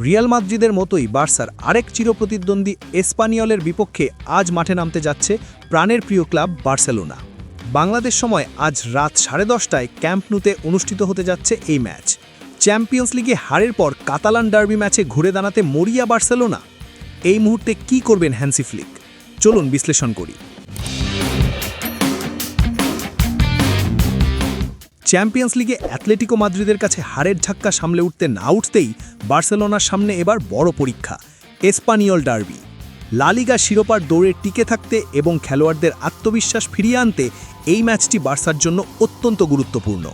Real মাদ্রিদের মতোই বার্সার আরেক চিরপ্রতিদ্বন্দ্বী এসপানিয়লের বিপক্ষে আজ মাঠে নামতে যাচ্ছে প্রাণের প্রিয় ক্লাব বার্সেলোনা। বাংলাদেশ সময় আজ রাত 10:30টায় ক্যাম্প নুতে অনুষ্ঠিত হতে যাচ্ছে এই ম্যাচ। চ্যাম্পিয়ন্স লিগে হারের পর কাতালান ডার্বি ম্যাচে ঘুরে দাঁড়াতে মরিয়া বার্সেলোনা। এই মুহূর্তে কি করবেন হ্যান্সি ফ্লিক, চলুন বিশ্লেষণ করি। চ্যাম্পিয়ন্স লিগে অ্যাটলেটিকো মাদ্রিদের কাছে হারের ধাক্কা সামলে উঠতে না উঠতেই বার্সেলোনার সামনে এবার বড় পরীক্ষা এসপানিয়ল ডার্বি। লা লিগা শিরোপার দৌড়ে টিকে থাকতে এবং খেলোয়াড়দের আত্মবিশ্বাস ফিরিয়ে আনতে এই ম্যাচটি বার্সার জন্য অত্যন্ত গুরুত্বপূর্ণ।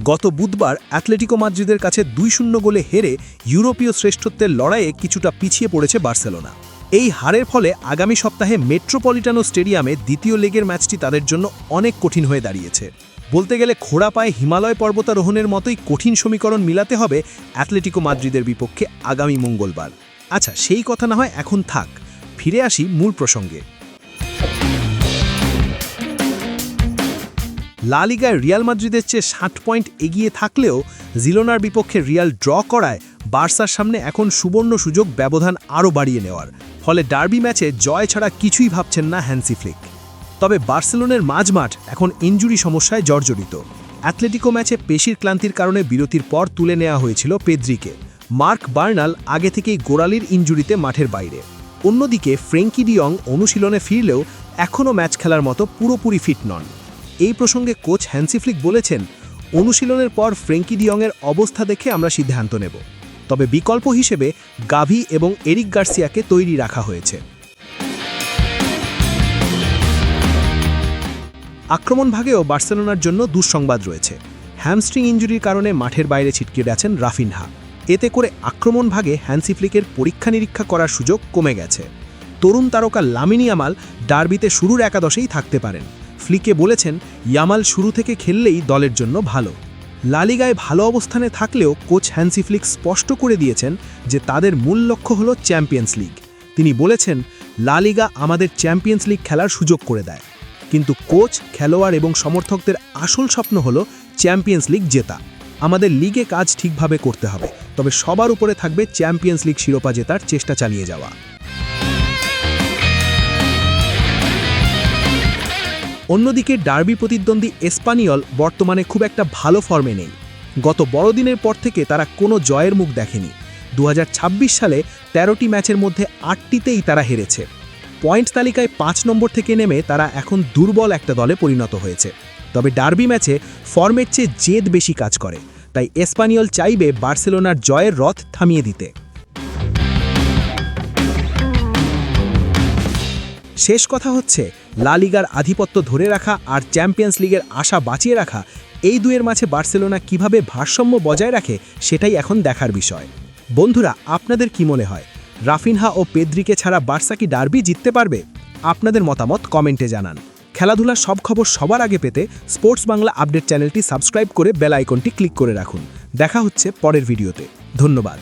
গত বুধবার অ্যাটলেটিকো মাদ্রিদের কাছে 2-0 গোলে হেরে ইউরোপীয় শ্রেষ্ঠত্বের লড়াইয়ে কিছুটা পিছিয়ে পড়েছে বার্সেলোনা। এই হারের ফলে আগামী সপ্তাহে মেট্রোপলিটানো স্টেডিয়ামে দ্বিতীয় লেগের ম্যাচটি তাদের জন্য অনেক কঠিন হয়ে দাঁড়িয়েছে। বলতে গেলে খোড়া পায়ে হিমালয় পর্বতারোহণের মতোই কঠিন সমীকরণ মিলাতে হবে অ্যাটলেটিকো মাদ্রিদের বিপক্ষে আগামী মঙ্গলবার। আচ্ছা, সেই কথা না হয় এখন থাক, ফিরে আসি মূল প্রসঙ্গে। লা লিগায় রিয়াল মাদ্রিদের চেয়ে 60 পয়েন্ট এগিয়ে থাকলেও জিরোনার বিপক্ষে রিয়াল ড্র করায় বার্সার সামনে এখন সুবর্ণ সুযোগ ব্যবধান আরও বাড়িয়ে নেওয়ার। ফলে ডার্বি ম্যাচে জয় ছাড়া কিছুই ভাবছেন না হ্যান্সি ফ্লিক। তবে বার্সেলোনার মাঝমাঠ এখন ইনজুরি সমস্যায় জর্জরিত। অ্যাটলেটিকো ম্যাচে পেশির ক্লান্তির কারণে বিরতির পর তুলে নেওয়া হয়েছিল পেদ্রিকে। মার্ক বার্নাল আগে থেকেই গোড়ালির ইনজুরিতে মাঠের বাইরে। অন্যদিকে ফ্রেঙ্কি ডিয়ং অনুশীলনে ফিরলেও এখনও ম্যাচ খেলার মতো পুরোপুরি ফিট নন। এই প্রসঙ্গে কোচ হ্যান্সি ফ্লিক বলেছেন, অনুশীলনের পর ফ্রেঙ্কি ডিয়ংয়ের অবস্থা দেখে আমরা সিদ্ধান্ত নেব। তবে বিকল্প হিসেবে গাভি এবং এরিক গার্সিয়াকে তৈরি রাখা হয়েছে। আক্রমণ ভাগেও বার্সেলোনার জন্য দুঃসংবাদ রয়েছে। হ্যামস্ট্রিং ইনজুরির কারণে মাঠের বাইরে ছিটকে গেছেন রাফিনহা। এতে করে আক্রমণ ভাগে হ্যান্সি ফ্লিকের পরীক্ষা নিরীক্ষা করার সুযোগ কমে গেছে। তরুণ তারকা লামিন ইয়ামাল ডার্বিতে শুরুর একাদশেই থাকতে পারেন। ফ্লিকে বলেছেন, ইয়ামাল শুরু থেকে খেললেই দলের জন্য ভালো। লা লিগায় ভালো অবস্থানে থাকলেও কোচ হ্যান্সি ফ্লিক স্পষ্ট করে দিয়েছেন যে তাদের মূল লক্ষ্য হল চ্যাম্পিয়ন্স লিগ। তিনি বলেছেন, লা লিগা আমাদের চ্যাম্পিয়ন্স লিগ খেলার সুযোগ করে দেয়, কিন্তু কোচ, খেলোয়াড় এবং সমর্থকদের আসল স্বপ্ন হলো চ্যাম্পিয়ন্স লিগ জেতা। আমাদের লিগে কাজ ঠিকভাবে করতে হবে, তবে সবার উপরে থাকবে চ্যাম্পিয়ন্স লিগ শিরোপা জেতার চেষ্টা চালিয়ে যাওয়া। অন্যদিকে ডার্বি প্রতিদ্বন্দ্বী এসপানিয়ল বর্তমানে খুব একটা ভালো ফর্মে নেই। গত বড়দিনের পর থেকে তারা কোনো জয়ের মুখ দেখেনি। 2026 সালে 13টি ম্যাচের মধ্যে 8টিতেই তারা হেরেছে। পয়েন্ট তালিকায় 5 নম্বর থেকে নেমে তারা এখন দুর্বল একটা দলে পরিণত হয়েছে। তবে ডার্বি ম্যাচে ফর্মের চেয়ে জেদ বেশি কাজ করে, তাই এসপানিয়ল চাইবে বার্সেলোনার জয়ের রথ থামিয়ে দিতে। শেষ কথা হচ্ছে, লা লিগার আধিপত্য ধরে রাখা আর চ্যাম্পিয়ন্স লিগের আশা বাঁচিয়ে রাখা, এই দুয়ের মাঝে বার্সেলোনা কিভাবে ভারসাম্য বজায় রাখে সেটাই এখন দেখার বিষয়। বন্ধুরা, আপনাদের কি মনে হয়, রাফিনহা ও পেদ্রিকে ছাড়া বার্সা কি ডার্বি জিততে পারবে? আপনাদের মতামত কমেন্টে জানান। খেলাধুলার সব খবর সবার আগে পেতে স্পোর্টস বাংলা আপডেট চ্যানেলটি সাবস্ক্রাইব করে বেল আইকনটি ক্লিক করে রাখুন। দেখা হচ্ছে পরের ভিডিওতে। ধন্যবাদ।